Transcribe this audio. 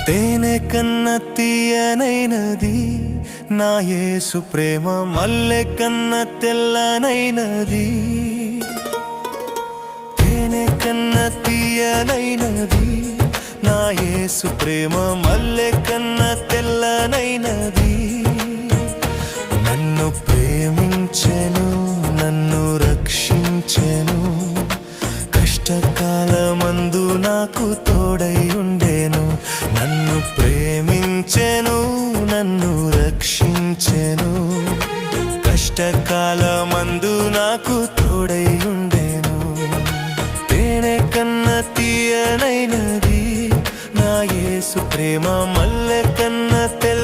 తేనె కన్న తీయనైనది నా యేసు ప్రేమ, మల్లె కన్న తెల్లనైనది. తేనె కన్న తీయనైనది నా యేసు ప్రేమ, మల్లె కన్న తెల్లనైనది. నన్ను ప్రేమించెను, నన్ను రక్షించెను, కష్టకాలమందు నాకు తోడై ఉండెను. నన్ను ప్రేమించెను, నన్ను రక్షించెను, కష్టకాలమందు నాకు తోడై ఉండెను. తేనె కన్న తీయనైనది నా యేసు ప్రేమ, మల్లె కన్న తెల్ల